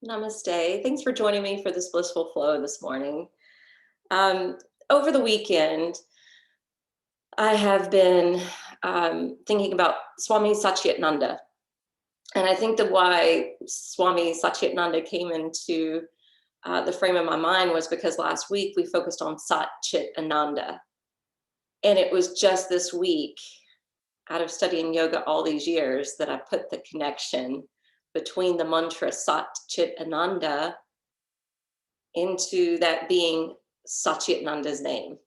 Namaste. Thanks for joining me for this blissful flow this morning. Um, Over the weekend, I have been thinking about Swami Satchidananda. And I think that why Swami Satchidananda came into the frame of my mind was because last week we focused on Sat Chit Ananda. And it was just this week, out of studying yoga all these years, that I put the connection between the mantra Sat Chit Ananda into that being Satchitananda's name.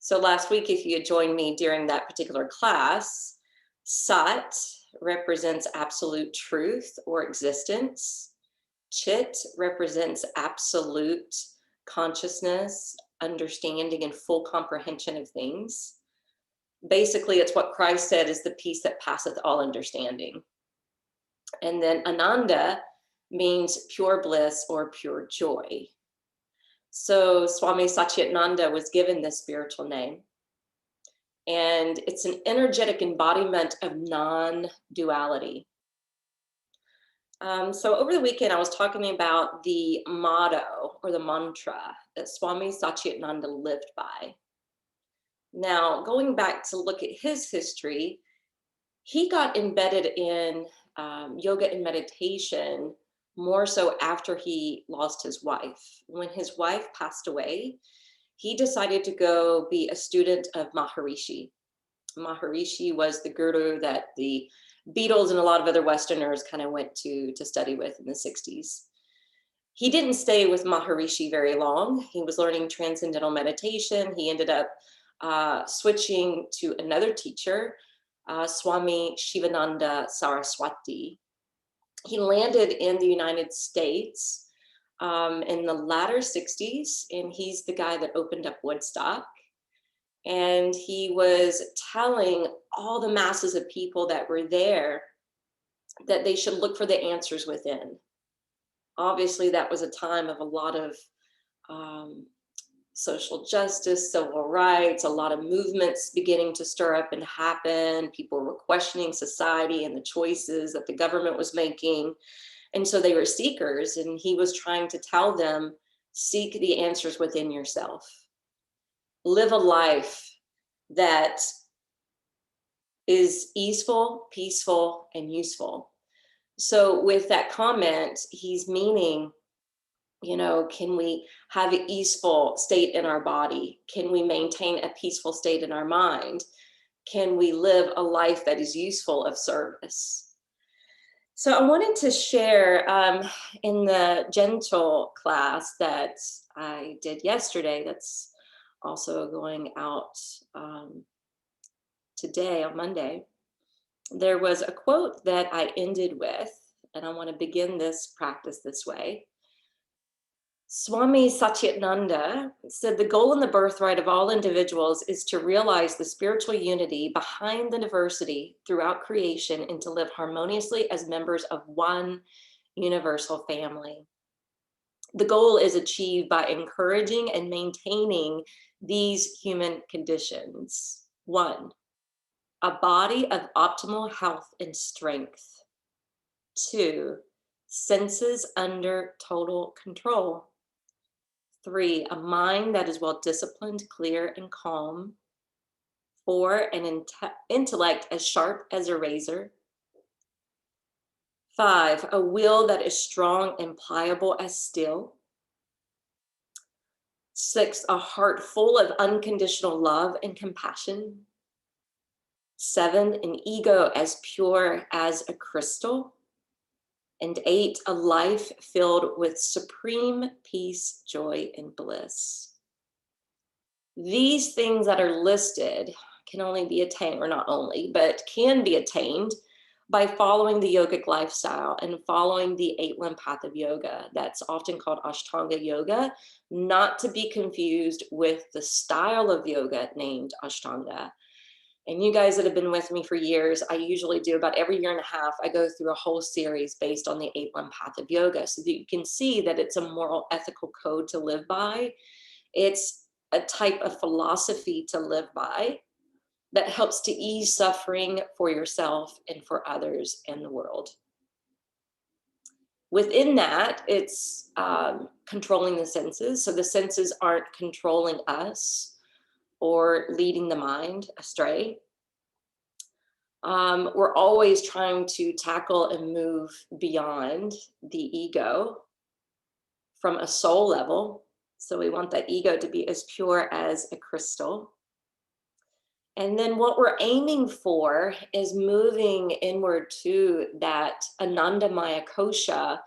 So last week, if you had joined me during that particular class, Sat represents absolute truth or existence. Chit represents absolute consciousness, understanding, and full comprehension of things. Basically, it's what Christ said is the peace that passeth all understanding. And then Ananda means pure bliss or pure joy. So Swami Satchidananda was given this spiritual name. And it's an energetic embodiment of non-duality. So over the weekend, I was talking about the motto or the mantra that Swami Satchidananda lived by. Now, going back to look at his history, he got embedded in yoga and meditation more so after he lost his wife. When his wife passed away, he decided to go be a student of Maharishi. Maharishi was the guru that the Beatles and a lot of other Westerners kind of went to study with in the 60s. He didn't stay with Maharishi very long. He was learning transcendental meditation. He ended up switching to another teacher, Swami Shivananda Saraswati. He landed in the United States in the latter 60s, and he's the guy that opened up Woodstock. And he was telling all the masses of people that were there that they should look for the answers within. Obviously, that was a time of a lot of social justice, civil rights, a lot of movements beginning to stir up and happen. People were questioning society and the choices that the government was making. And so they were seekers, and he was trying to tell them, seek the answers within yourself. Live a life that is easeful, peaceful, and useful. So with that comment, he's meaning, can we have an easeful state in our body? Can we maintain a peaceful state in our mind? Can we live a life that is useful of service? So I wanted to share in the gentle class that I did yesterday, that's also going out today on Monday. There was a quote that I ended with, and I want to begin this practice this way. Swami Satchidananda said, the goal and the birthright of all individuals is to realize the spiritual unity behind the diversity throughout creation and to live harmoniously as members of one universal family. The goal is achieved by encouraging and maintaining these human conditions. 1, a body of optimal health and strength. 2, senses under total control. 3, a mind that is well disciplined, clear, and calm. 4, an intellect as sharp as a razor. 5, a will that is strong and pliable as steel. 6, a heart full of unconditional love and compassion. 7, an ego as pure as a crystal. And 8, a life filled with supreme peace, joy, and bliss. These things that are listed can only be attained, or not only, but can be attained by following the yogic lifestyle and following the 8-limb path of yoga. That's often called Ashtanga yoga, not to be confused with the style of yoga named Ashtanga. And you guys that have been with me for years, I usually do about every year and a half, I go through a whole series based on the 8-limb path of yoga so that you can see that it's a moral, ethical code to live by. It's a type of philosophy to live by that helps to ease suffering for yourself and for others in the world. Within that, it's controlling the senses. So the senses aren't controlling us or leading the mind astray. We're always trying to tackle and move beyond the ego from a soul level. So we want that ego to be as pure as a crystal. And then what we're aiming for is moving inward to that Anandamaya Kosha,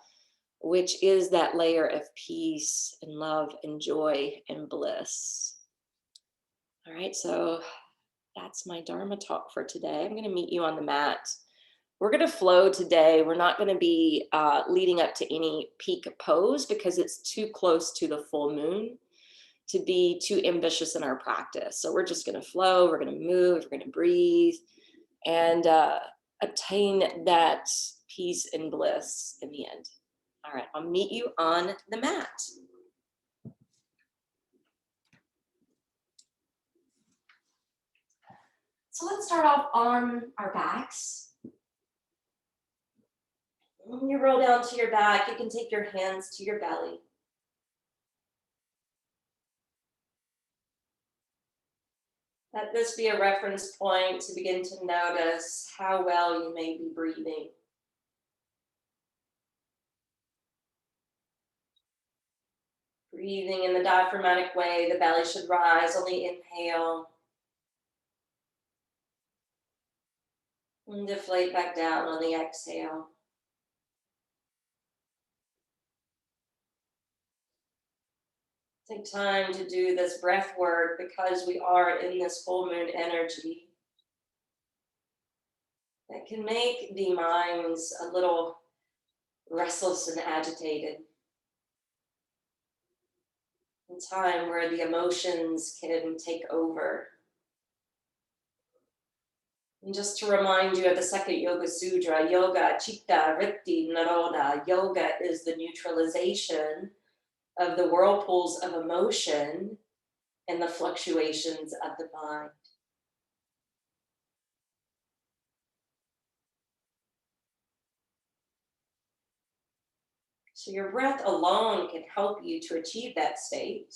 which is that layer of peace and love and joy and bliss. All right, so that's my Dharma talk for today. I'm going to meet you on the mat. We're going to flow today. We're not going to be leading up to any peak pose because it's too close to the full moon to be too ambitious in our practice. So we're just going to flow, we're going to move, we're going to breathe, and obtain that peace and bliss in the end. All right, I'll meet you on the mat. So let's start off on our backs. When you roll down to your back, you can take your hands to your belly. Let this be a reference point to begin to notice how well you may be breathing. Breathing in the diaphragmatic way, the belly should rise on the inhale. And deflate back down on the exhale. Take time to do this breath work because we are in this full moon energy that can make the minds a little restless and agitated. In time where the emotions can take over. And just to remind you of the second Yoga Sudra, Yoga Chitta Vritti Naroda. Yoga is the neutralization of the whirlpools of emotion and the fluctuations of the mind. So your breath alone can help you to achieve that state.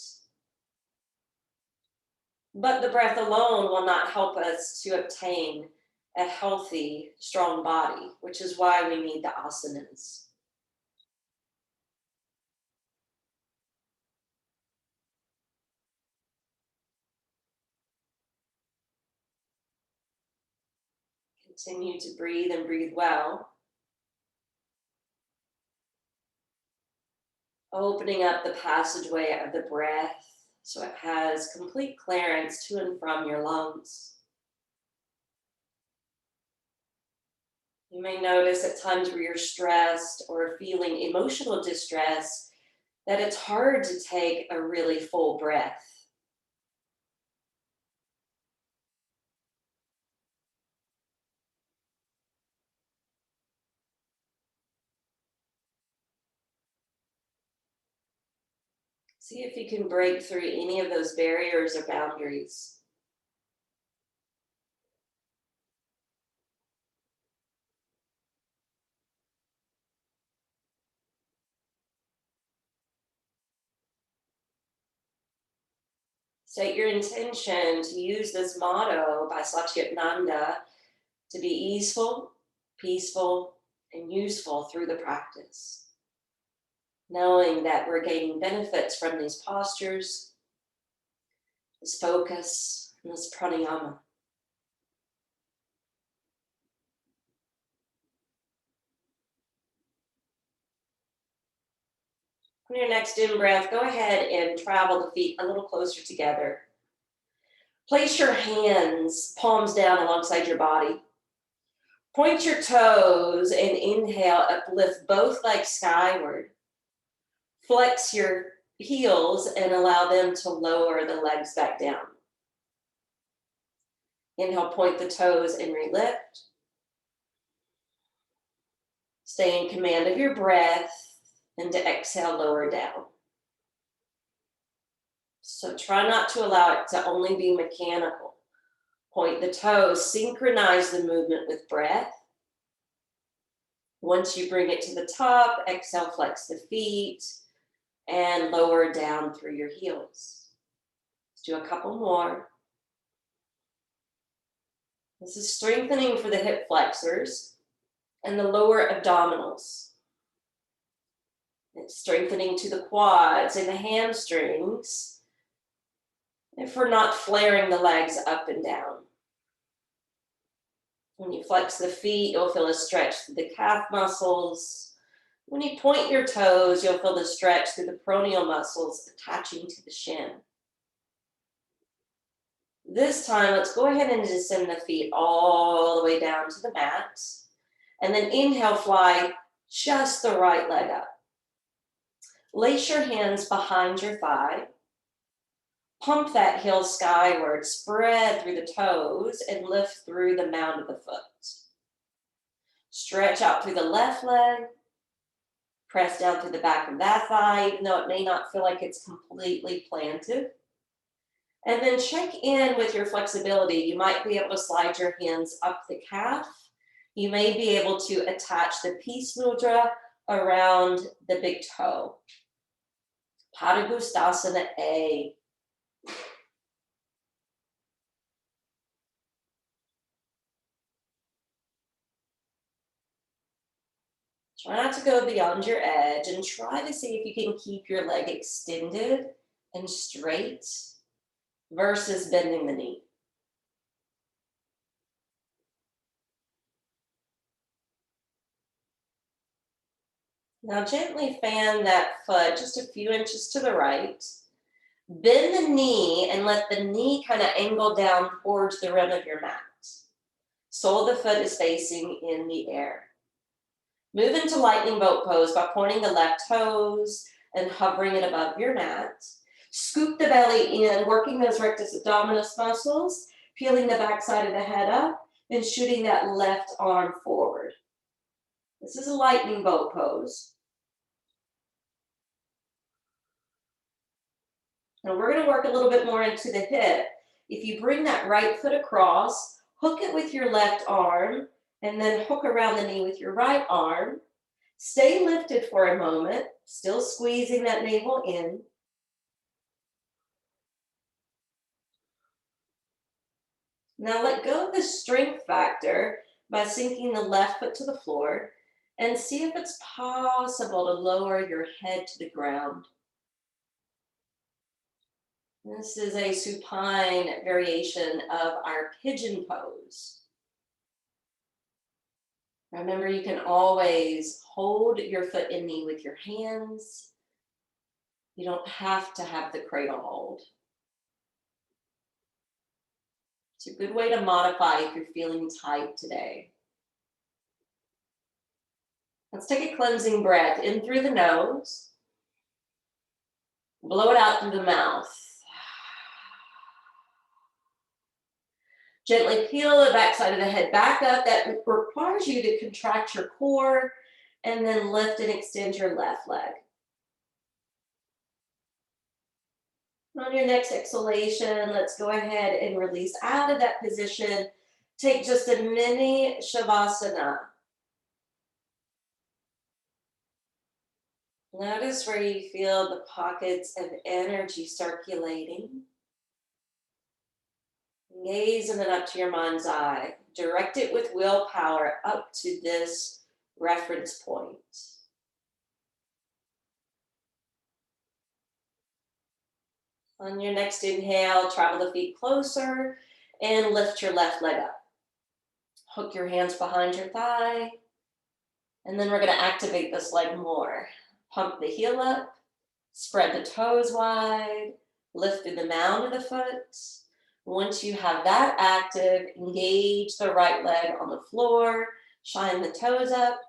But the breath alone will not help us to obtain a healthy, strong body, which is why we need the asanas. Continue to breathe and breathe well. Opening up the passageway of the breath so it has complete clearance to and from your lungs. You may notice at times where you're stressed or feeling emotional distress that it's hard to take a really full breath. See if you can break through any of those barriers or boundaries. Set your intention to use this motto by Satchidananda to be easeful, peaceful, and useful through the practice. Knowing that we're gaining benefits from these postures, this focus, and this pranayama. On your next in-breath, go ahead and travel the feet a little closer together. Place your hands, palms down alongside your body. Point your toes and inhale, uplift both legs skyward. Flex your heels and allow them to lower the legs back down. Inhale, point the toes and relift. Stay in command of your breath and to exhale, lower down. So try not to allow it to only be mechanical. Point the toes, synchronize the movement with breath. Once you bring it to the top, exhale, flex the feet and lower down through your heels. Let's do a couple more. This is strengthening for the hip flexors and the lower abdominals. It's strengthening to the quads and the hamstrings, and for not flaring the legs up and down. When you flex the feet, you'll feel a stretch through the calf muscles. When you point your toes, you'll feel the stretch through the peroneal muscles attaching to the shin. This time, let's go ahead and descend the feet all the way down to the mat. And then inhale, fly just the right leg up. Lace your hands behind your thigh. Pump that heel skyward, spread through the toes, and lift through the mound of the foot. Stretch out through the left leg. Press down through the back of that thigh, even though it may not feel like it's completely planted. And then check in with your flexibility. You might be able to slide your hands up the calf. You may be able to attach the peace mudra around the big toe. Paprika Uttanasana A. Try not to go beyond your edge and try to see if you can keep your leg extended and straight versus bending the knee. Now gently fan that foot just a few inches to the right. Bend the knee and let the knee kind of angle down towards the rim of your mat. Sole of the foot is facing in the air. Move into lightning boat pose by pointing the left toes and hovering it above your mat. Scoop the belly in, working those rectus abdominis muscles, peeling the backside of the head up, and shooting that left arm forward. This is a lightning boat pose. Now we're going to work a little bit more into the hip. If you bring that right foot across, hook it with your left arm, and then hook around the knee with your right arm. Stay lifted for a moment, still squeezing that navel in. Now let go of the strength factor by sinking the left foot to the floor and see if it's possible to lower your head to the ground. This is a supine variation of our pigeon pose. Remember, you can always hold your foot and knee with your hands. You don't have to have the cradle hold. It's a good way to modify if you're feeling tight today. Let's take a cleansing breath in through the nose. Blow it out through the mouth. Gently peel the backside of the head back up. That requires you to contract your core and then lift and extend your left leg. On your next exhalation, let's go ahead and release out of that position. Take just a mini Shavasana. Notice where you feel the pockets of energy circulating. Gazing it up to your mind's eye. Direct it with willpower up to this reference point. On your next inhale, travel the feet closer and lift your left leg up. Hook your hands behind your thigh. And then we're going to activate this leg more. Pump the heel up, spread the toes wide, lift through the mound of the foot. Once you have that active, engage the right leg on the floor, shine the toes up,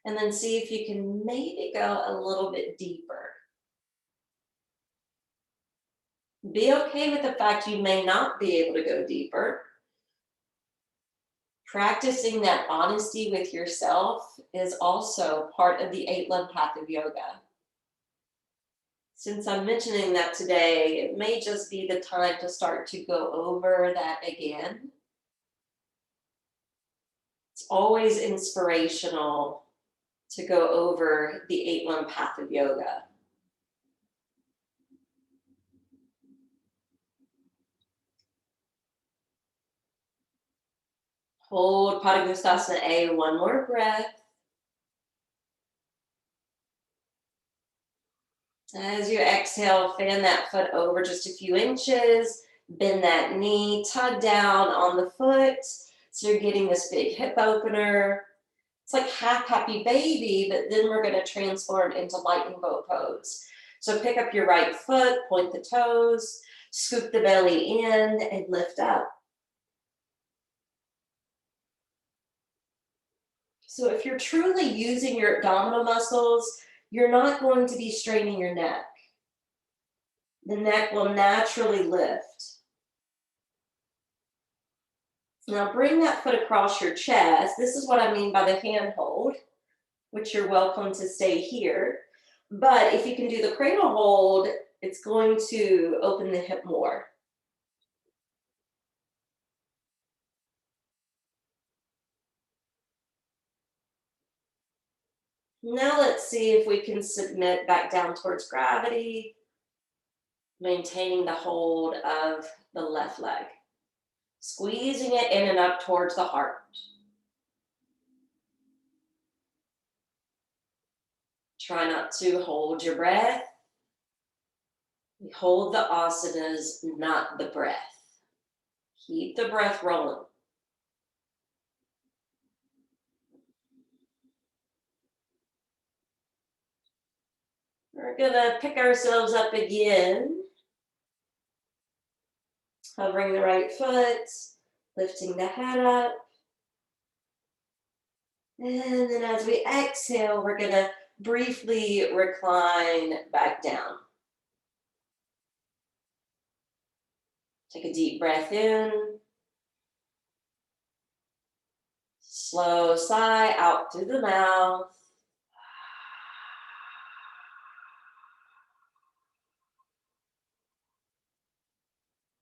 and then see if you can maybe go a little bit deeper. Be okay with the fact you may not be able to go deeper. Practicing that honesty with yourself is also part of the 8-limb path of yoga. Since I'm mentioning that today, it may just be the time to start to go over that again. It's always inspirational to go over the 8-1 path of yoga. Hold Paprika Uttanasana A, one more breath. As you exhale, fan that foot over just a few inches, bend that knee, tug down on the foot. So you're getting this big hip opener. It's like half happy baby, but then we're gonna transform into lightning boat pose. So pick up your right foot, point the toes, scoop the belly in and lift up. So if you're truly using your abdominal muscles, you're not going to be straining your neck. The neck will naturally lift. Now bring that foot across your chest. This is what I mean by the hand hold, which you're welcome to stay here. But if you can do the cradle hold, it's going to open the hip more. Now let's see if we can submit back down towards gravity, maintaining the hold of the left leg. Squeezing it in and up towards the heart. Try not to hold your breath. We hold the asanas, not the breath. Keep the breath rolling. We're gonna pick ourselves up again. Hovering the right foot, lifting the head up. And then as we exhale, we're gonna briefly recline back down. Take a deep breath in. Slow sigh out through the mouth.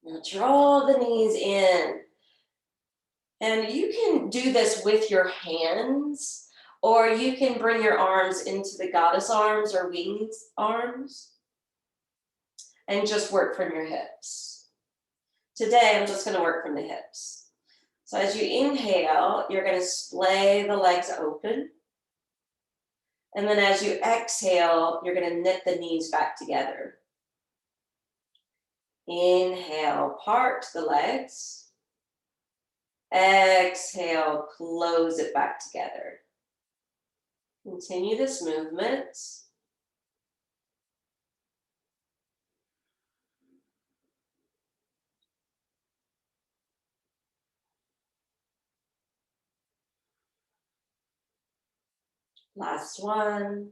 Now draw the knees in. And you can do this with your hands, or you can bring your arms into the goddess arms or wings arms and just work from your hips. Today, I'm just going to work from the hips. So as you inhale, you're going to splay the legs open. And then as you exhale, you're going to knit the knees back together. Inhale, part the legs. Exhale, close it back together. Continue this movement. Last one.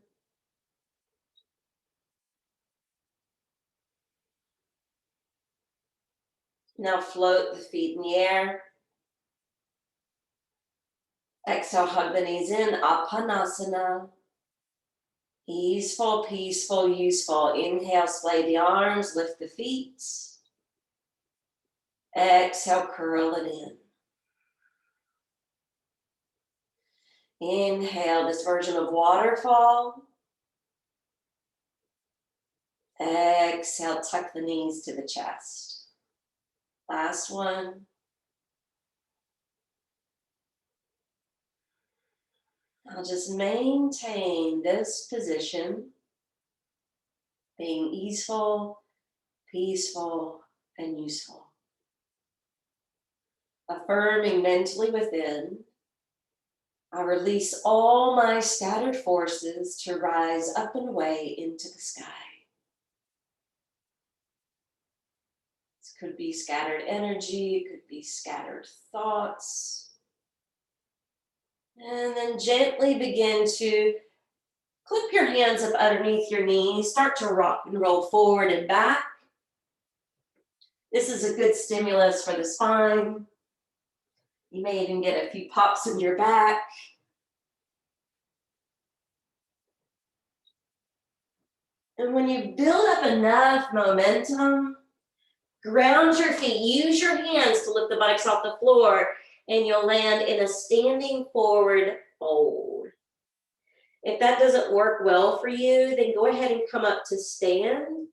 Now float the feet in the air. Exhale, hug the knees in, Uttanasana. Easeful, peaceful, useful. Inhale, splay the arms, lift the feet. Exhale, curl it in. Inhale, this version of waterfall. Exhale, tuck the knees to the chest. Last one. Now just maintain this position, being easeful, peaceful, and useful. Affirming mentally within, I release all my scattered forces to rise up and away into the sky. This could be scattered energy, it could be scattered thoughts. And then gently begin to clip your hands up underneath your knees. Start to rock and roll forward and back. This is a good stimulus for the spine. You may even get a few pops in your back. And when you build up enough momentum, ground your feet. Use your hands to lift the buttocks off the floor, and you'll land in a standing forward fold. If that doesn't work well for you, then go ahead and come up to stand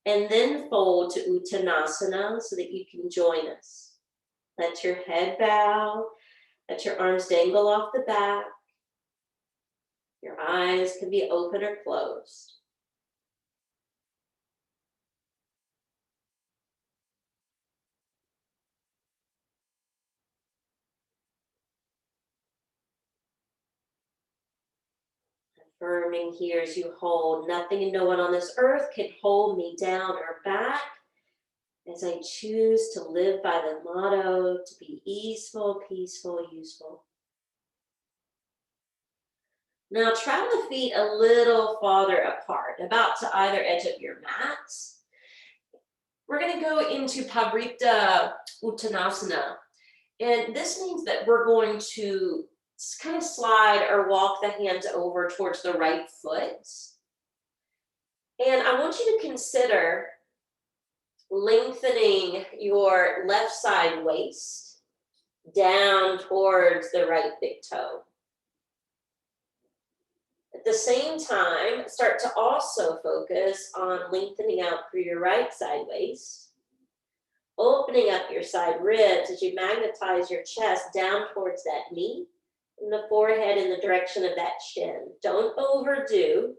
and then fold to Uttanasana so that you can join us. Let your head bow, let your arms dangle off the back. Your eyes can be open or closed. Affirming here as you hold, nothing and no one on this earth can hold me down or back as I choose to live by the motto to be easeful, peaceful, useful. Now travel the feet a little farther apart, about to either edge of your mat. We're going to go into Paprika Uttanasana. And this means that we're going to kind of slide or walk the hands over towards the right foot. And I want you to consider lengthening your left side waist down towards the right big toe. At the same time, start to also focus on lengthening out through your right side waist, opening up your side ribs as you magnetize your chest down towards that knee and the forehead in the direction of that chin. Don't overdo.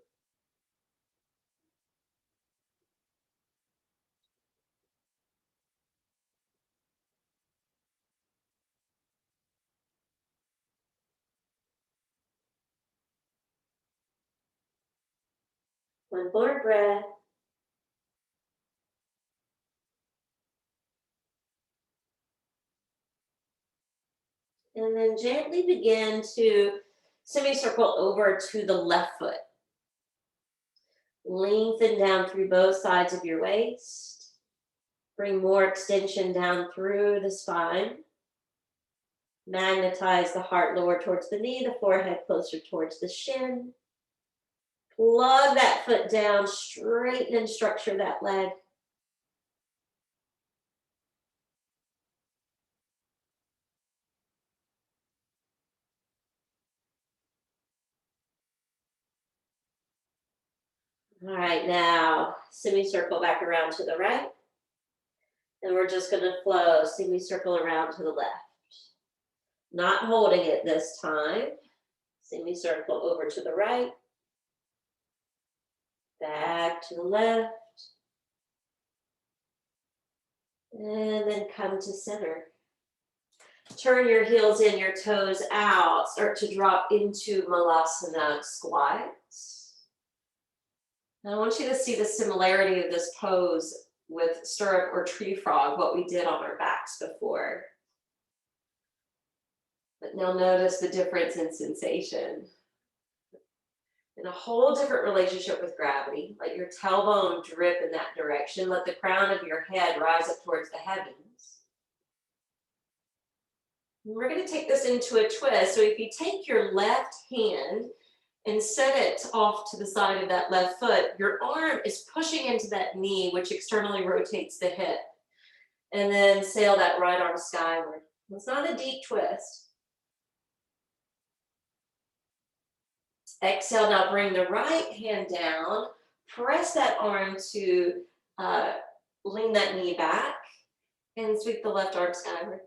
One more breath. And then gently begin to semicircle over to the left foot. Lengthen down through both sides of your waist. Bring more extension down through the spine. Magnetize the heart lower towards the knee, the forehead closer towards the shin. Plug that foot down, straighten and structure that leg. All right, now semicircle back around to the right. And we're just going to flow semicircle around to the left. Not holding it this time. Semicircle over to the right. Back to the left. And then come to center. Turn your heels in, your toes out. Start to drop into Malasana Squats. Now I want you to see the similarity of this pose with stirrup or tree frog, what we did on our backs before. But now notice the difference in sensation. In a whole different relationship with gravity. Let your tailbone drip in that direction. Let the crown of your head rise up towards the heavens. And we're going to take this into a twist. So if you take your left hand and set it off to the side of that left foot, your arm is pushing into that knee, which externally rotates the hip. And then sail that right arm skyward. It's not a deep twist. Exhale, now bring the right hand down. Press that arm to lean that knee back and sweep the left arm skyward.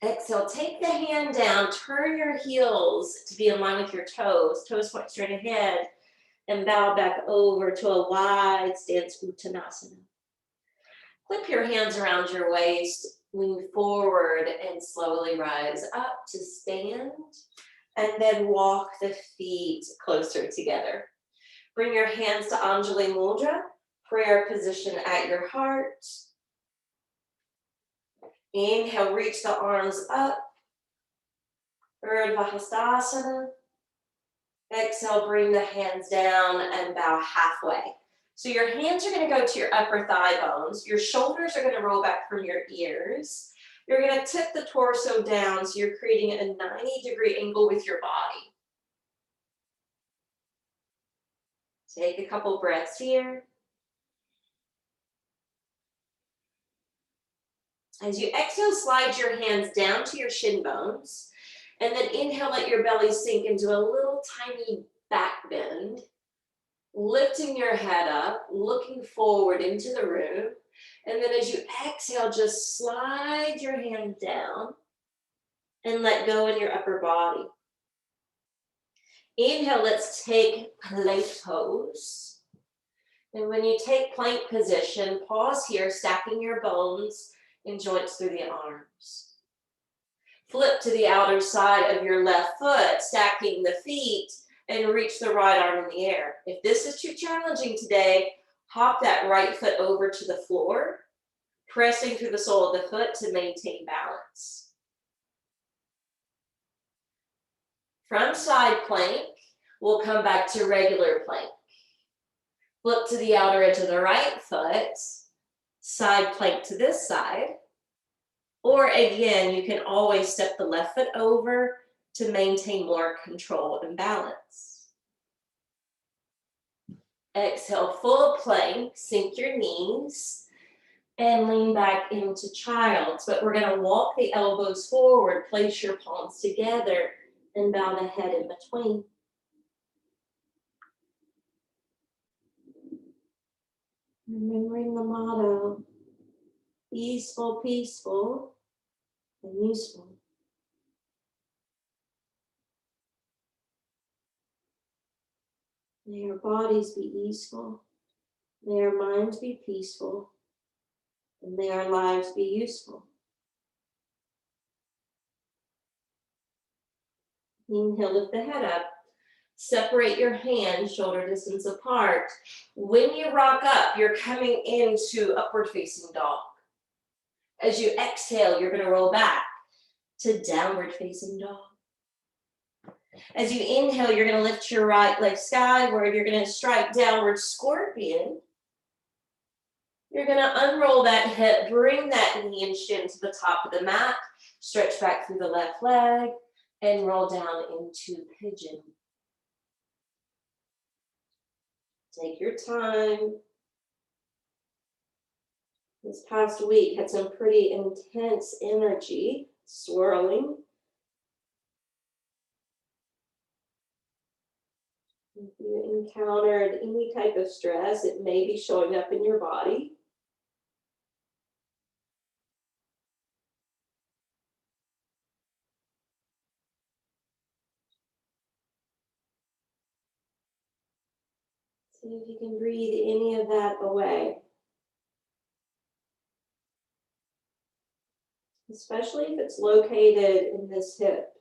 Exhale, take the hand down, turn your heels to be in line with your toes. Toes point straight ahead and bow back over to a wide stance Uttanasana. Clip your hands around your waist, lean forward and slowly rise up to stand. And then walk the feet closer together. Bring your hands to Anjali Mudra, prayer position at your heart. Inhale, reach the arms up. Urdhva Hastasana. Exhale, bring the hands down and bow halfway. So your hands are going to go to your upper thigh bones. Your shoulders are going to roll back from your ears. You're going to tip the torso down, so you're creating a 90-degree angle with your body. Take a couple breaths here. As you exhale, slide your hands down to your shin bones. And then inhale, let your belly sink into a little tiny back bend. Lifting your head up, looking forward into the room. And then as you exhale, just slide your hand down and let go in your upper body. Inhale, let's take plank pose. And when you take plank position, pause here, stacking your bones and joints through the arms. Flip to the outer side of your left foot, stacking the feet, and reach the right arm in the air. If this is too challenging today, hop that right foot over to the floor, pressing through the sole of the foot to maintain balance. From side plank, we'll come back to regular plank. Flip to the outer edge of the right foot, side plank to this side. Or again, you can always step the left foot over to maintain more control and balance. Exhale, full plank, sink your knees and lean back into child's. But we're gonna walk the elbows forward, place your palms together and bow the head in between. Remembering the motto, easeful, peaceful, and useful. May our bodies be easeful, may our minds be peaceful, and may our lives be useful. Inhale, lift the head up. Separate your hands shoulder distance apart. When you rock up, you're coming into upward facing dog. As you exhale, you're going to roll back to downward facing dog. As you inhale, you're going to lift your right leg skyward. You're going to strike downward scorpion. You're going to unroll that hip, bring that knee and shin to the top of the mat, stretch back through the left leg, and roll down into pigeon. Take your time. This past week had some pretty intense energy swirling. If you encountered any type of stress, it may be showing up in your body. See if you can breathe any of that away. Especially if it's located in this hip.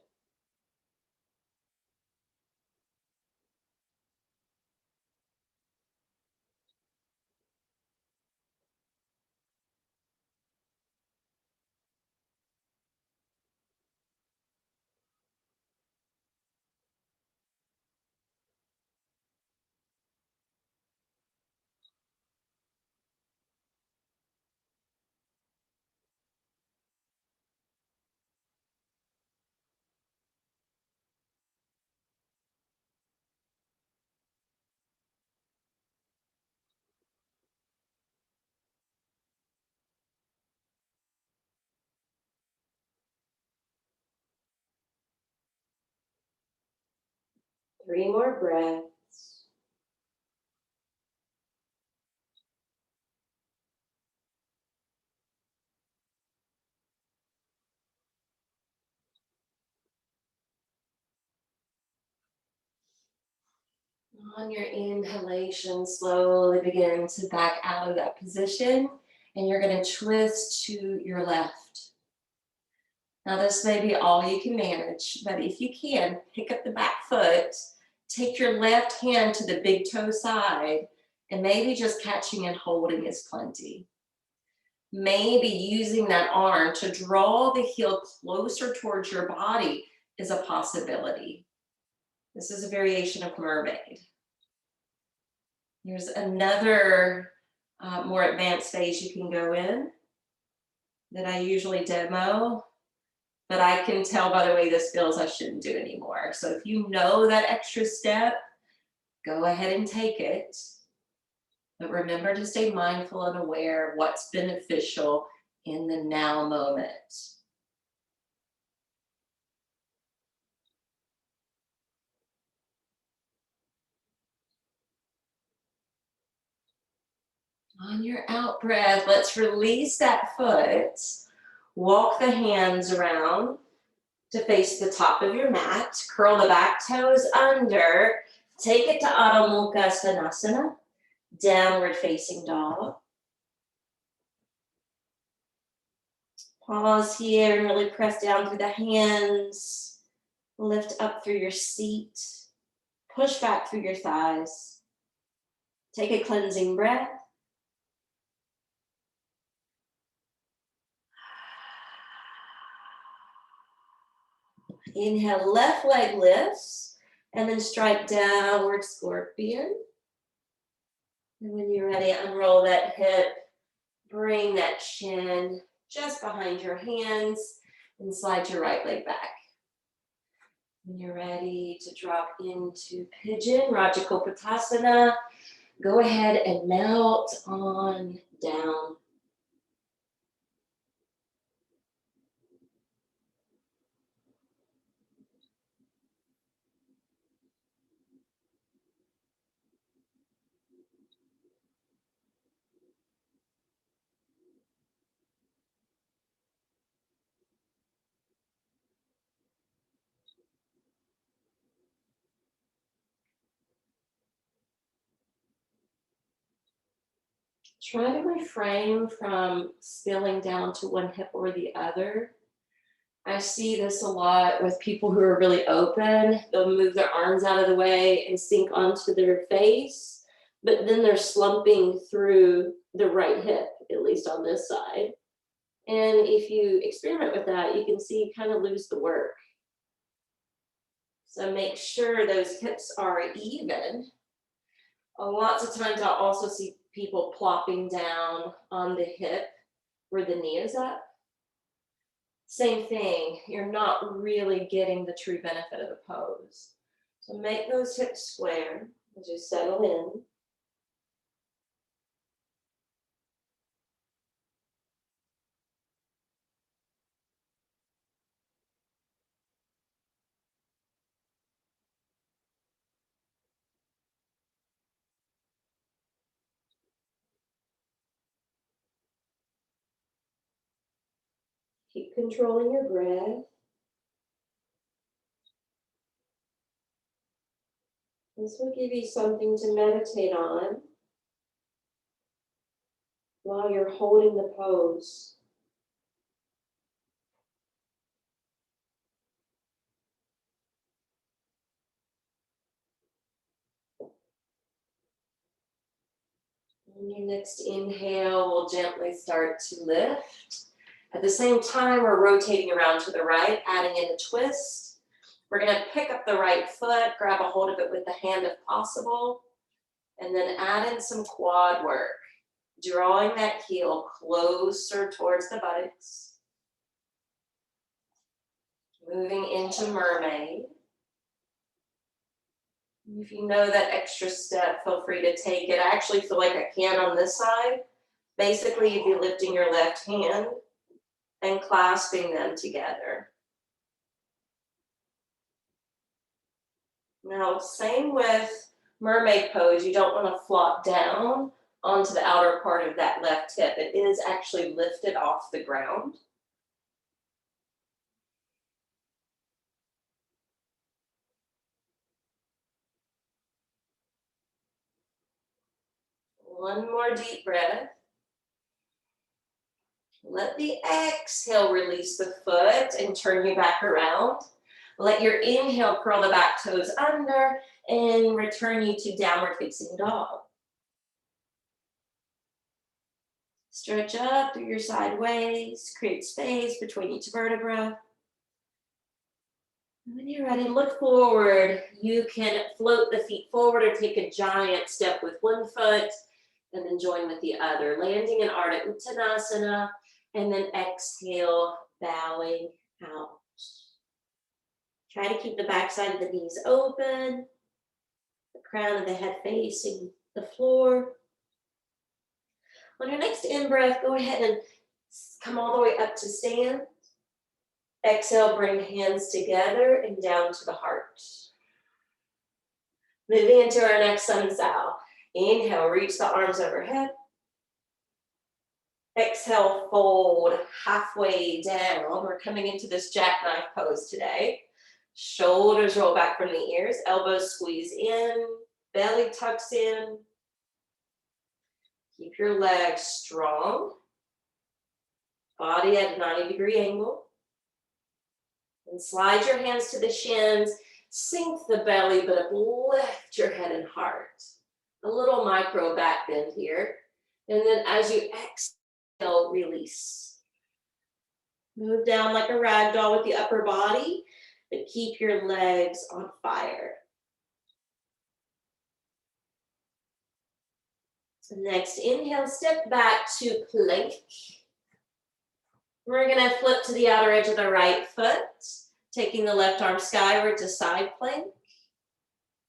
Three more breaths. On your inhalation, slowly begin to back out of that position, and you're going to twist to your left. Now, this may be all you can manage, but if you can, pick up the back foot, take your left hand to the big toe side, and maybe just catching and holding is plenty. Maybe using that arm to draw the heel closer towards your body is a possibility. This is a variation of mermaid. There's another more advanced phase you can go in that I usually demo, but I can tell by the way this feels I shouldn't do anymore. So if you know that extra step, go ahead and take it. But remember to stay mindful and aware of what's beneficial in the now moment. On your out breath, let's release that foot. Walk the hands around to face the top of your mat. Curl the back toes under. Take it to Adho Mukha Uttanasana, downward facing dog. Pause here and really press down through the hands. Lift up through your seat. Push back through your thighs. Take a cleansing breath. Inhale, left leg lifts, and then strike downward scorpion. And when you're ready, unroll that hip, bring that chin just behind your hands, and slide your right leg back. When you're ready to drop into pigeon, Rajakapotasana, go ahead and melt on down. Try to refrain from spilling down to one hip or the other. I see this a lot with people who are really open. They'll move their arms out of the way and sink onto their face, but then they're slumping through the right hip, at least on this side. And if you experiment with that, you can see you kind of lose the work. So make sure those hips are even. Lots of times I'll also see people plopping down on the hip where the knee is up. Same thing, you're not really getting the true benefit of the pose. So make those hips square as you settle in. Keep controlling your breath. This will give you something to meditate on while you're holding the pose. On your next inhale, we'll gently start to lift. At the same time, we're rotating around to the right, adding in a twist. We're going to pick up the right foot, grab a hold of it with the hand if possible, and then add in some quad work, drawing that heel closer towards the buttocks. Moving into mermaid. If you know that extra step, feel free to take it. I actually feel like I can on this side. Basically, you'd be lifting your left hand and clasping them together. Now, same with mermaid pose. You don't want to flop down onto the outer part of that left hip. It is actually lifted off the ground. One more deep breath. Let the exhale release the foot and turn you back around. Let your inhale curl the back toes under and return you to downward facing dog. Stretch up through your sideways, create space between each vertebra. When you're ready, look forward. You can float the feet forward or take a giant step with one foot and then join with the other. Landing in Ardha Uttanasana and then exhale, bowing out. Try to keep the backside of the knees open, the crown of the head facing the floor. On your next in-breath, go ahead and Come all the way up to stand. Exhale, bring hands together and down to the heart. Moving into our next sun sal. Inhale, reach the arms overhead. Exhale, fold halfway down. We're coming into this jackknife pose today. Shoulders roll back from the ears, elbows squeeze in, belly tucks in. Keep your legs strong. Body at a 90-degree angle. And slide your hands to the shins. Sink the belly, but lift your head and heart. A little micro back bend here. And then as you exhale, release. Move down like a rag doll with the upper body, but keep your legs on fire. So next, inhale, step back to plank. We're gonna flip to the outer edge of the right foot, taking the left arm skyward to side plank.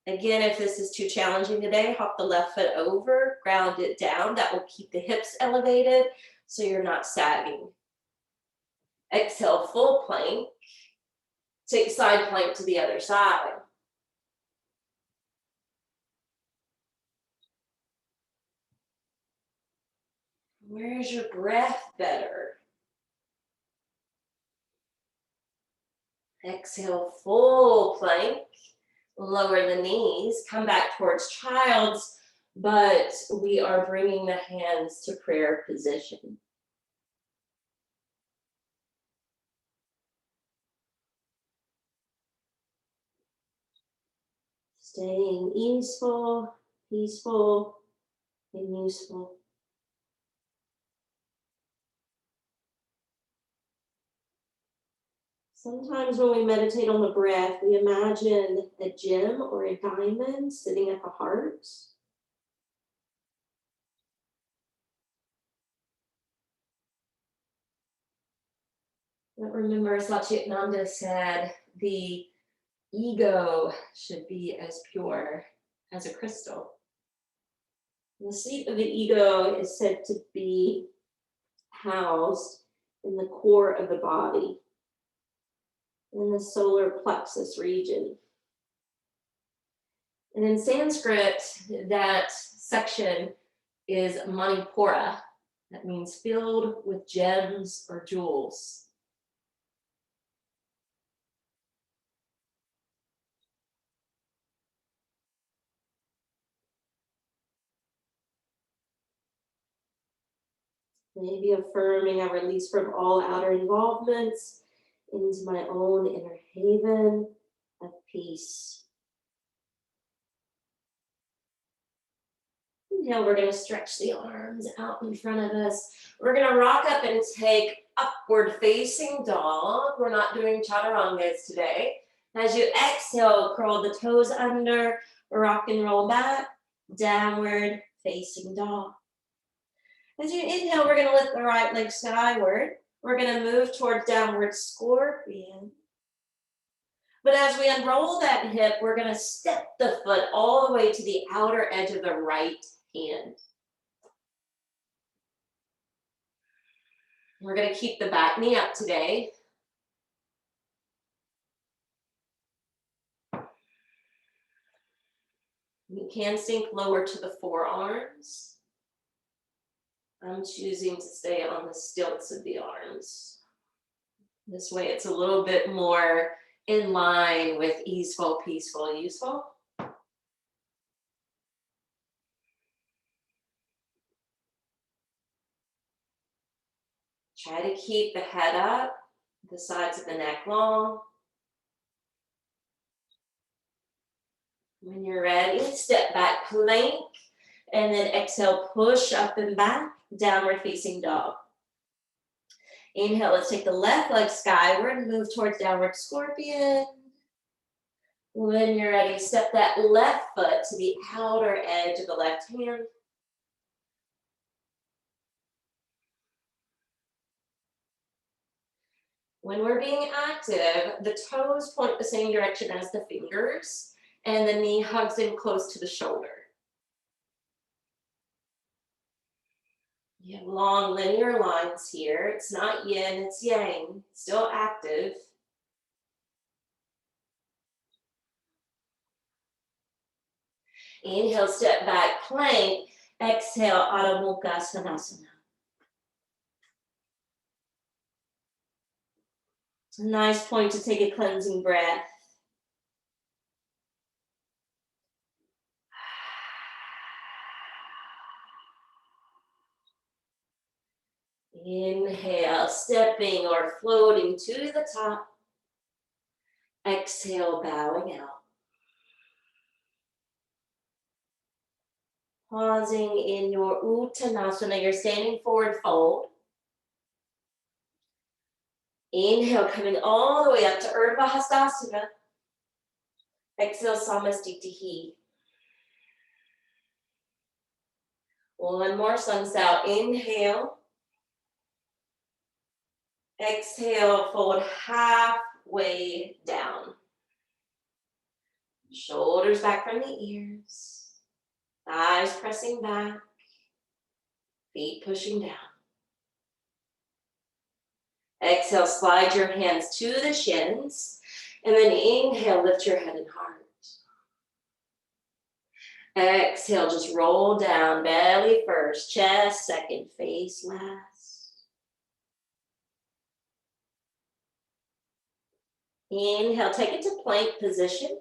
Again, if this is too challenging today, hop the left foot over, ground it down. That will keep the hips elevated so you're not sagging. Exhale, full plank. Take side plank to the other side. Where's your breath better? Exhale, full plank. Lower the knees, come back towards child's, but we are bringing the hands to prayer position. Staying easeful, peaceful, and useful. Sometimes when we meditate on the breath, we imagine a gem or a diamond sitting at the heart. But remember, Satchitananda said the ego should be as pure as a crystal. And the seat of the ego is said to be housed in the core of the body, in the solar plexus region. And in Sanskrit, that section is Manipura. That means filled with gems or jewels. Maybe affirming I release from all outer involvements into my own inner haven of peace. Now we're going to stretch the arms out in front of us. We're going to rock up and take upward facing dog. We're not doing chaturangas today. As you exhale, curl the toes under, rock and roll back, downward facing dog. As you inhale, we're going to lift the right leg skyward. We're going to move towards downward scorpion. But as we unroll that hip, we're going to step the foot all the way to the outer edge of the right hand. We're going to keep the back knee up today. You can sink lower to the forearms. I'm choosing to stay on the stilts of the arms. This way it's a little bit more in line with easeful, peaceful, useful. Try to keep the head up, the sides of the neck long. When you're ready, step back plank, and then exhale, push up and back, downward facing dog. Inhale, let's take the left leg skyward, move towards downward scorpion. When you're ready, step that left foot to the outer edge of the left hand. When we're being active, the toes point the same direction as the fingers, and the knee hugs in close to the shoulder. You have long linear lines here. It's not yin, it's yang, still active. Inhale, step back, plank. Exhale, Adho Mukha Svanasana. It's a nice point to take a cleansing breath. Inhale, stepping or floating to the top. Exhale, bowing out. Pausing in your Uttanasana, your standing forward fold. Inhale, coming all the way up to Urdhva Hastasana. Exhale, Samastitihi. One more, sun's out. Inhale. Exhale, fold halfway down. Shoulders back from the ears. Thighs pressing back. Feet pushing down. Exhale, slide your hands to the shins. And then inhale, lift your head and heart. Exhale, just roll down, belly first, chest second, face last. Inhale, take it to plank position.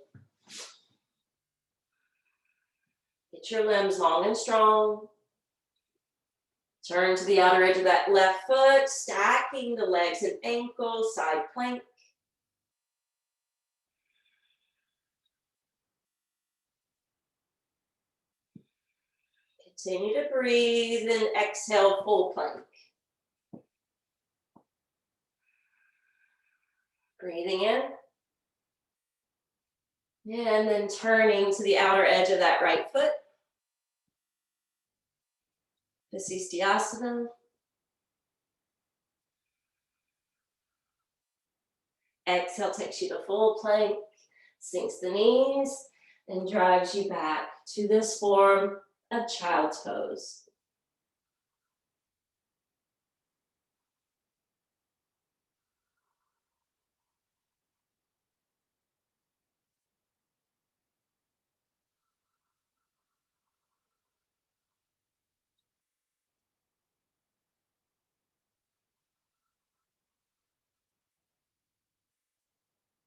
Get your limbs long and strong. Turn to the outer edge of that left foot, stacking the legs and ankles, side plank. Continue to breathe and exhale, full plank. Breathing in. And then turning to the outer edge of that right foot. Vasistiasana. Exhale takes you to full plank, sinks the knees, and drives you back to this form of child's pose.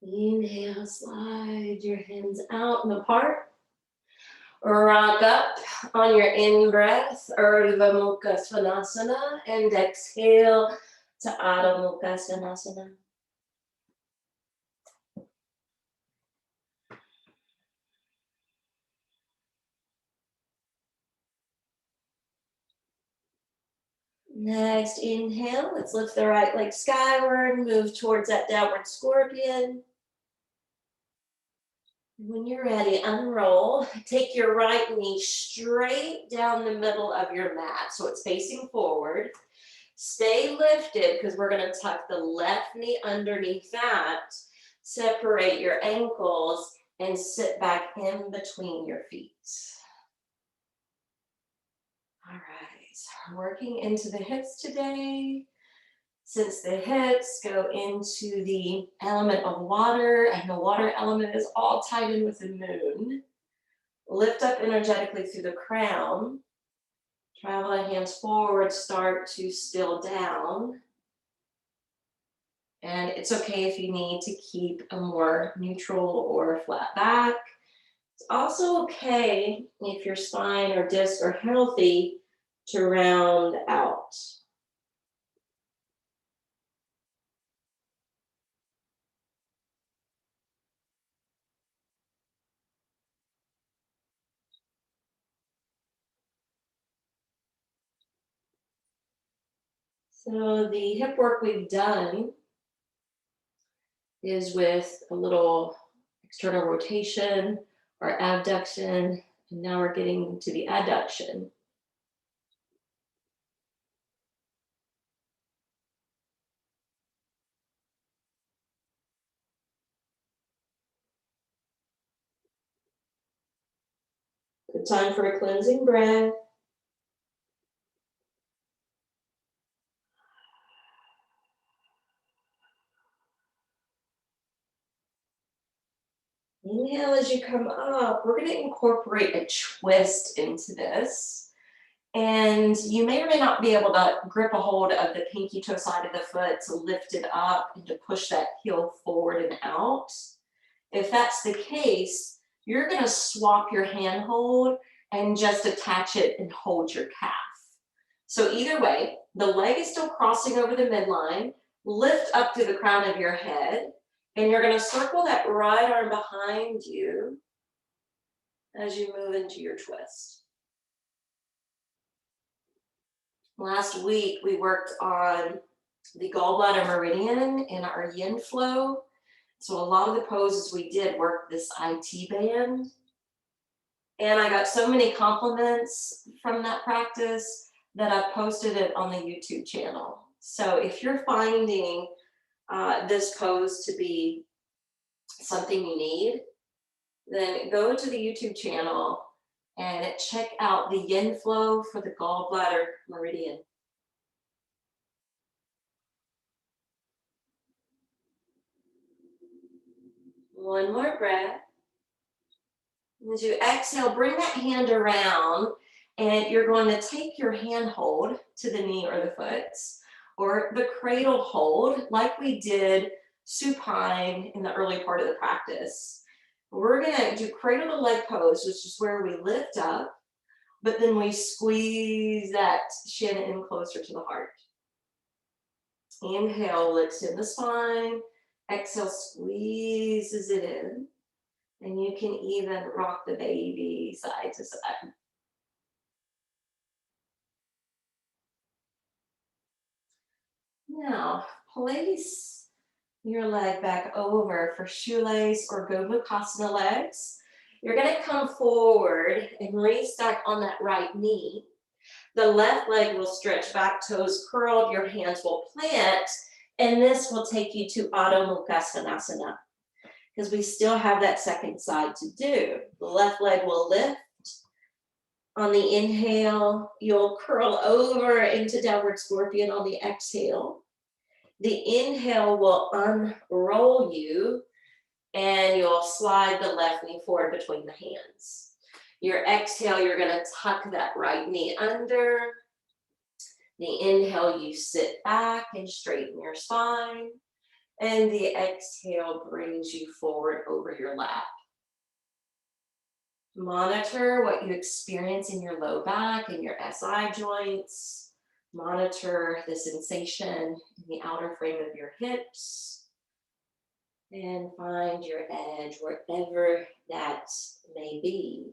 Inhale, slide your hands out and apart. Rock up on your in-breath, Urdhva Mukha Svanasana, and exhale to Adho Mukha Svanasana. Next, inhale, let's lift the right leg skyward, move towards that downward scorpion. When you're ready, unroll. Take your right knee straight down the middle of your mat, so it's facing forward. Stay lifted because we're going to tuck the left knee underneath that. Separate your ankles and sit back in between your feet. All right, working into the hips today. Since the hips go into the element of water, and the water element is all tied in with the moon, lift up energetically through the crown. Travel the hands forward, start to still down. And it's okay if you need to keep a more neutral or flat back. It's also okay if your spine or disc are healthy to round out. So the hip work we've done is with a little external rotation or abduction, and now we're getting to the adduction. Good time for a cleansing breath. Inhale as you come up. We're going to incorporate a twist into this. And you may or may not be able to grip a hold of the pinky toe side of the foot to lift it up and to push that heel forward and out. If that's the case, you're going to swap your hand hold and just attach it and hold your calf. So either way, the leg is still crossing over the midline. Lift up to the crown of your head, and you're going to circle that right arm behind you as you move into your twist. Last week, we worked on the gallbladder meridian in our yin flow. So a lot of the poses we did worked this IT band. And I got so many compliments from that practice that I posted it on the YouTube channel. So if you're finding this pose to be something you need, then go to the YouTube channel and check out the yin flow for the gallbladder meridian. One more breath. As you exhale, bring that hand around, and you're going to take your hand hold to the knee or the foot, or the cradle hold, like we did supine in the early part of the practice. We're going to do cradle to leg pose, which is where we lift up, but then we squeeze that shin in closer to the heart. Inhale, lifts in the spine. Exhale, squeezes it in. And you can even rock the baby side to side. Now, place your leg back over for shoelace or Gobukasana legs. You're going to come forward and restack on that right knee. The left leg will stretch back, toes curled, your hands will plant, and this will take you to Adho Mukha Svanasana, because we still have that second side to do. The left leg will lift. On the inhale, you'll curl over into downward scorpion on the exhale. The inhale will unroll you, and you'll slide the left knee forward between the hands. Your exhale, you're going to tuck that right knee under. The inhale, you sit back and straighten your spine. And the exhale brings you forward over your lap. Monitor what you experience in your low back and your SI joints. Monitor the sensation in the outer frame of your hips. And find your edge wherever that may be.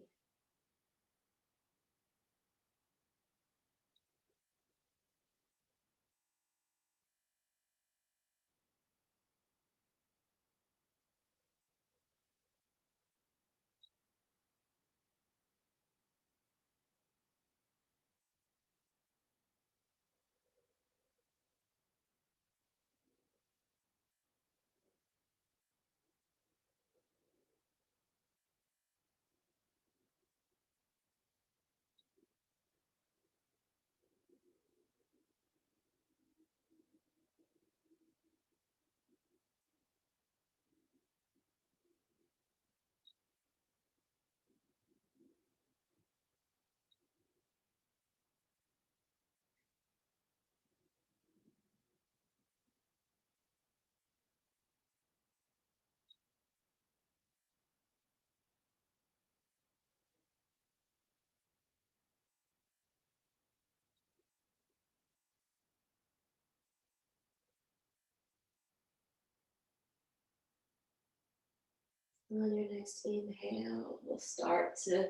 On your next inhale, we'll start to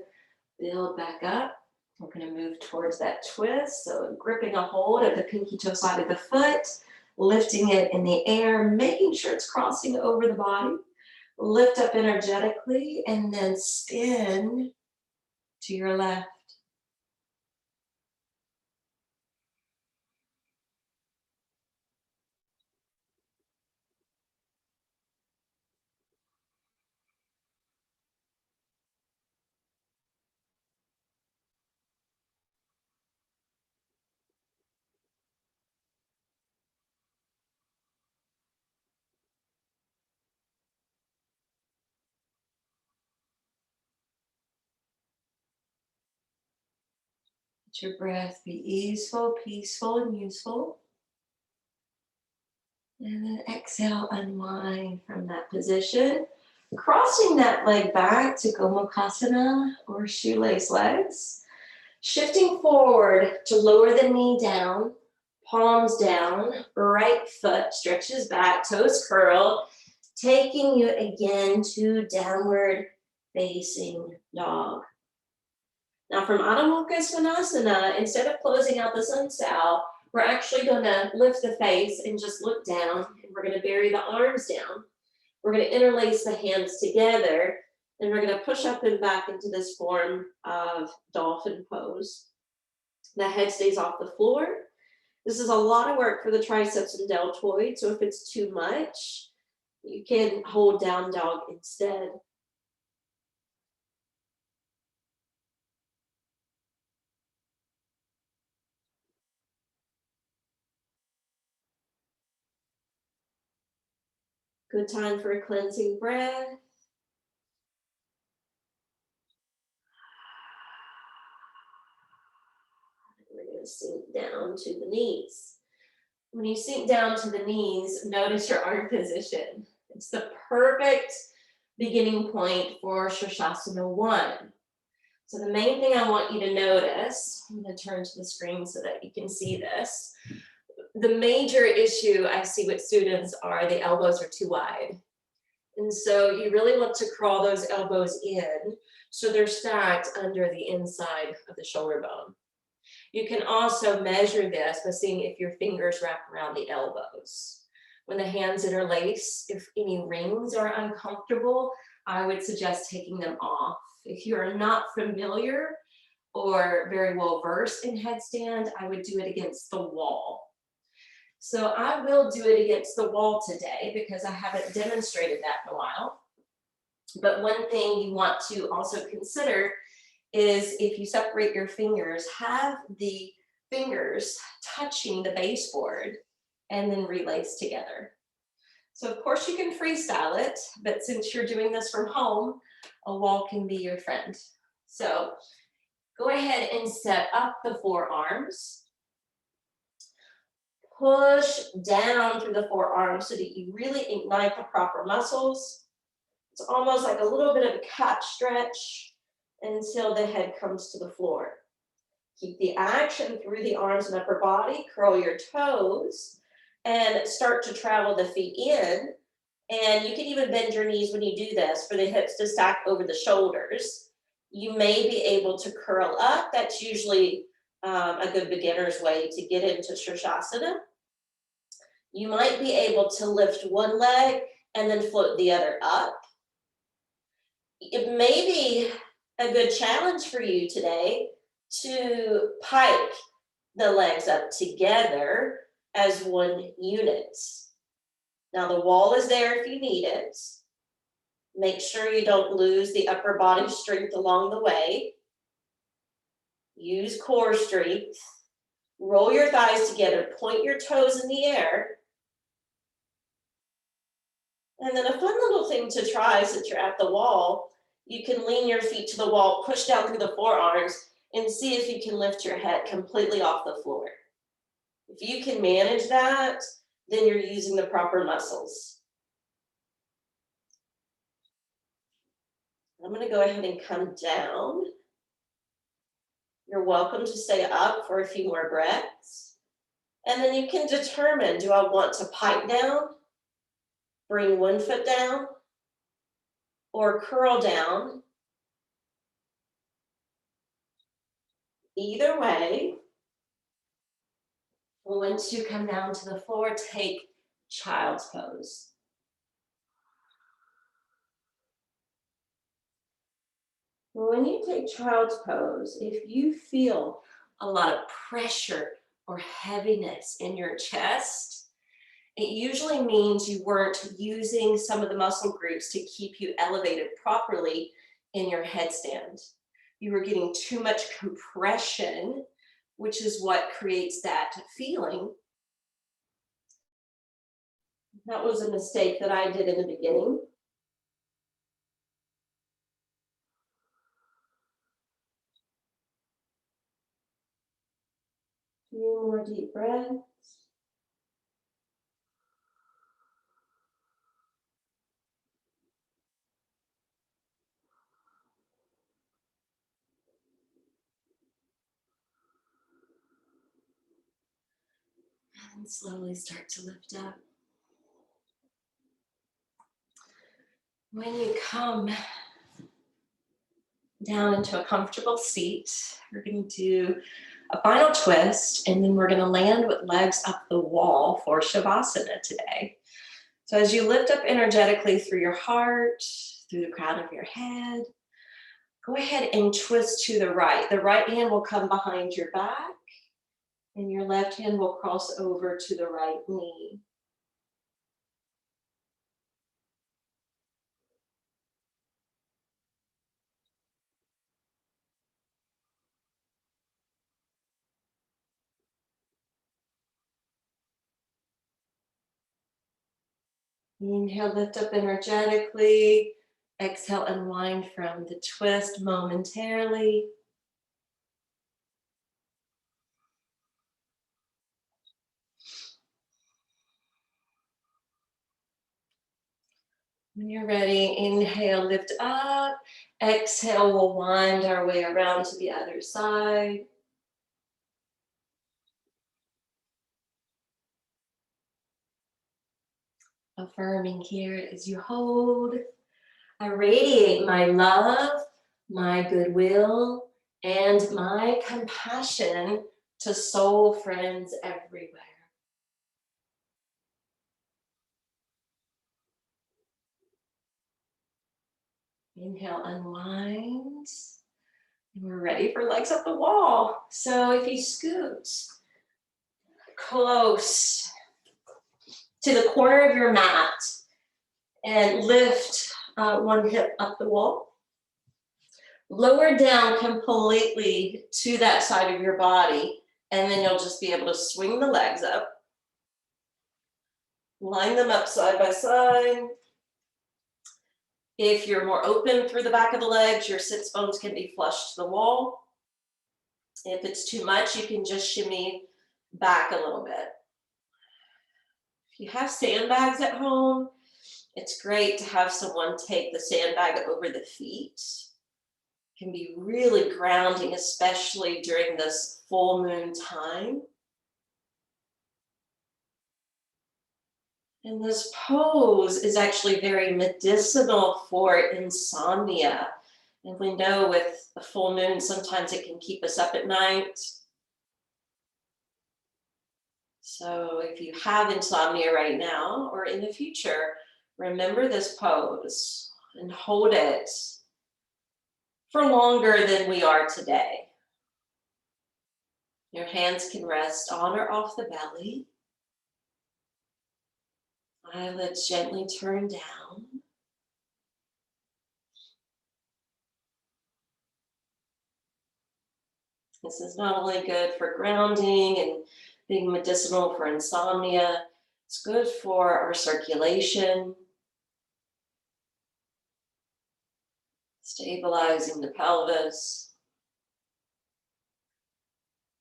build back up. We're going to move towards that twist. So gripping a hold of the pinky toe side of the foot, lifting it in the air, making sure it's crossing over the body. Lift up energetically and then spin to your left. Let your breath be easeful, peaceful, and useful. And then exhale, unwind from that position. Crossing that leg back to Gomukhasana or shoelace legs. Shifting forward to lower the knee down, palms down, right foot stretches back, toes curl, taking you again to downward facing dog. Now from Adho Mukha Svanasana, instead of closing out the sun sal, we're actually going to lift the face and just look down, and we're going to bury the arms down. We're going to interlace the hands together, and we're going to push up and back into this form of dolphin pose. The head stays off the floor. This is a lot of work for the triceps and deltoid, so if it's too much, you can hold down dog instead. Good time for a cleansing breath. We're going to sink down to the knees. When you sink down to the knees, notice your arm position. It's the perfect beginning point for Shavasana 1. So the main thing I want you to notice, I'm going to turn to the screen so that you can see this. The major issue I see with students are the elbows are too wide. And so you really want to crawl those elbows in so they're stacked under the inside of the shoulder bone. You can also measure this by seeing if your fingers wrap around the elbows. When the hands interlace, if any rings are uncomfortable, I would suggest taking them off. If you are not familiar or very well versed in headstand, I would do it against the wall. So I will do it against the wall today because I haven't demonstrated that in a while. But one thing you want to also consider is if you separate your fingers, have the fingers touching the baseboard and then relace together. So of course you can freestyle it, but since you're doing this from home, a wall can be your friend. So go ahead and set up the forearms. Push down through the forearms so that you really ignite the proper muscles. It's almost like a little bit of a cat stretch until the head comes to the floor. Keep the action through the arms and upper body, curl your toes, and start to travel the feet in. And you can even bend your knees when you do this for the hips to stack over the shoulders. You may be able to curl up. That's usually a good beginner's way to get into Shavasana. You might be able to lift one leg and then float the other up. It may be a good challenge for you today to pike the legs up together as one unit. Now the wall is there if you need it. Make sure you don't lose the upper body strength along the way. Use core strength. Roll your thighs together, point your toes in the air. And then a fun little thing to try since you're at the wall, you can lean your feet to the wall, push down through the forearms, and see if you can lift your head completely off the floor. If you can manage that, then you're using the proper muscles. I'm going to go ahead and come down. You're welcome to stay up for a few more breaths. And then you can determine, do I want to pike down, bring one foot down, or curl down? Either way, once you come down to the floor, take child's pose. When you take child's pose, if you feel a lot of pressure or heaviness in your chest, it usually means you weren't using some of the muscle groups to keep you elevated properly in your headstand. You were getting too much compression, which is what creates that feeling. That was a mistake that I did in the beginning. Few more deep breaths. And slowly start to lift up. When you come down into a comfortable seat, we're going to do a final twist, and then we're going to land with legs up the wall for Shavasana today. So as you lift up energetically through your heart, through the crown of your head, go ahead and twist to the right. The right hand will come behind your back, and your left hand will cross over to the right knee. Inhale, lift up energetically. Exhale, unwind from the twist momentarily. When you're ready, inhale, lift up. Exhale, we'll wind our way around to the other side. Affirming here as you hold. I radiate my love, my goodwill, and my compassion to soul friends everywhere. Inhale, unwind. And we're ready for legs up the wall. So if you scoot close to the corner of your mat and lift one hip up the wall, lower down completely to that side of your body, and then you'll just be able to swing the legs up. Line them up side by side. If you're more open through the back of the legs, your sits bones can be flush to the wall. If it's too much, you can just shimmy back a little bit. If you have sandbags at home, it's great to have someone take the sandbag over the feet. It can be really grounding, especially during this full moon time. And this pose is actually very medicinal for insomnia. And we know with the full moon, sometimes it can keep us up at night. So if you have insomnia right now or in the future, remember this pose and hold it for longer than we are today. Your hands can rest on or off the belly. Eyelids gently turn down. This is not only good for grounding and being medicinal for insomnia, it's good for our circulation, stabilizing the pelvis,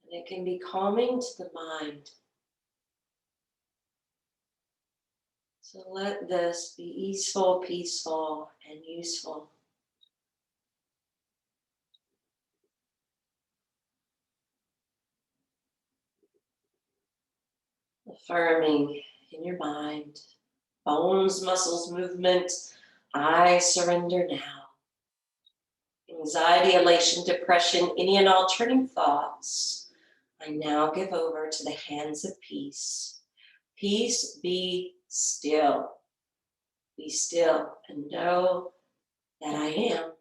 and it can be calming to the mind. So let this be easeful, peaceful, and useful. Affirming in your mind, bones, muscles, movement, I surrender now. Anxiety, elation, depression, any and all turning thoughts, I now give over to the hands of peace. Peace, be still. Be still and know that I am.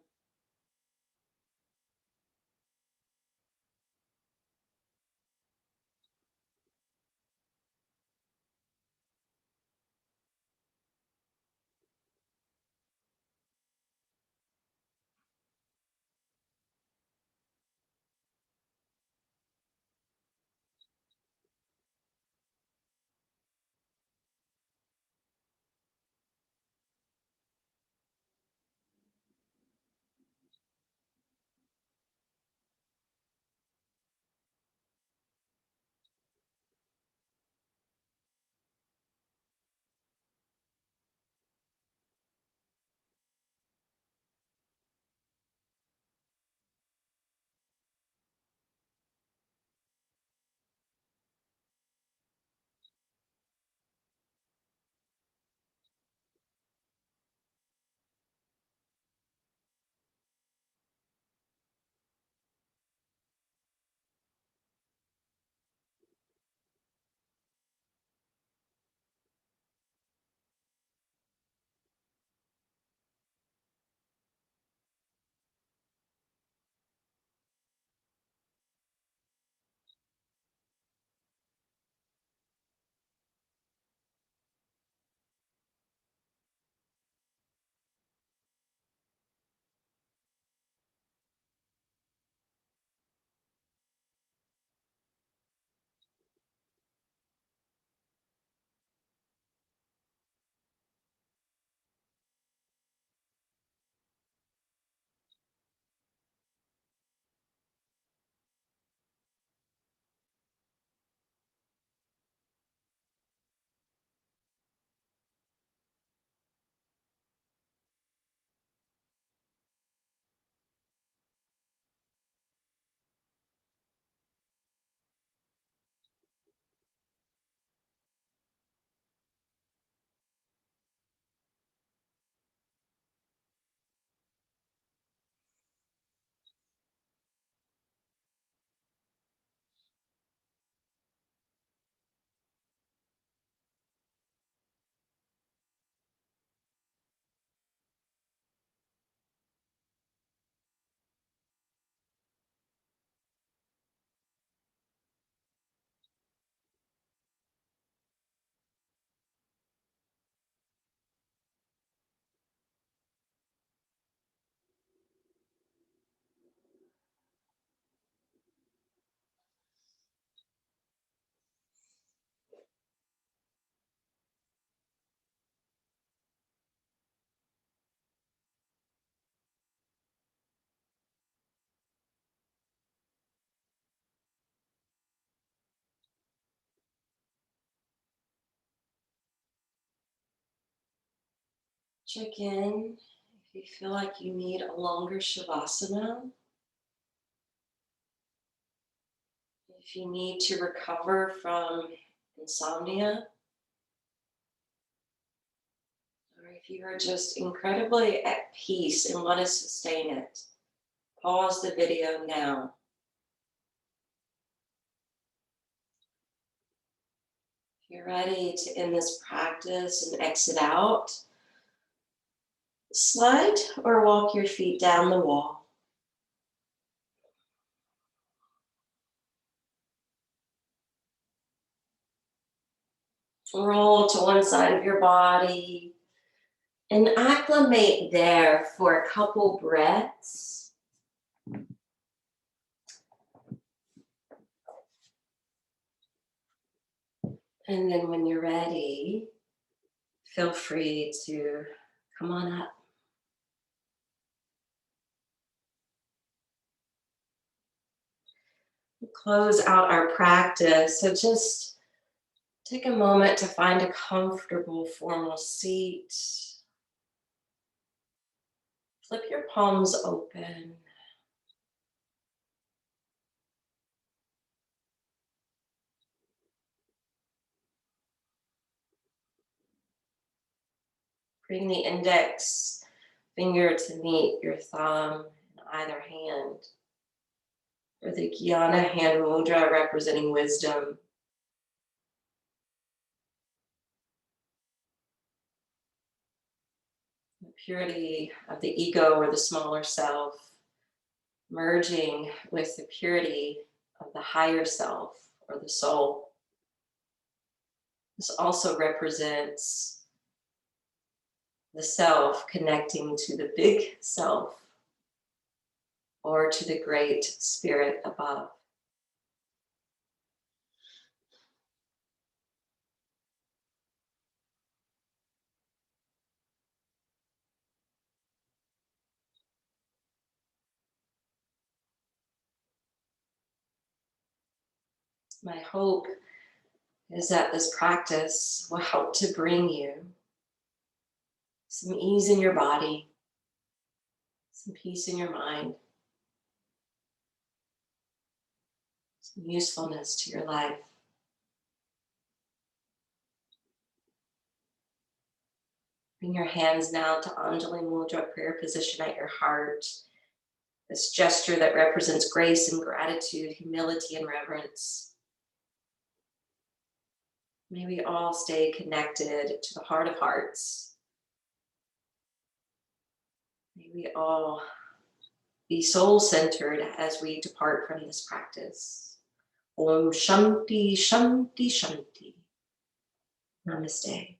Check in if you feel like you need a longer Shavasana. If you need to recover from insomnia, or if you are just incredibly at peace and want to sustain it, pause the video now. If you're ready to end this practice and exit out, slide or walk your feet down the wall. Roll to one side of your body and acclimate there for a couple breaths. And then when you're ready, feel free to come on up. We'll close out our practice. So just take a moment to find a comfortable formal seat. Flip your palms open. Bring the index finger to meet your thumb in either hand. Or the Jnana hand mudra representing wisdom. The purity of the ego or the smaller self, merging with the purity of the higher self or the soul. This also represents the self connecting to the big self or to the great spirit above. My hope is that this practice will help to bring you some ease in your body, some peace in your mind, some usefulness to your life. Bring your hands now to Anjali Mudra, prayer position at your heart. This gesture that represents grace and gratitude, humility and reverence. May we all stay connected to the heart of hearts. May we all be soul-centered as we depart from this practice. Om Shanti, Shanti, Shanti. Namaste.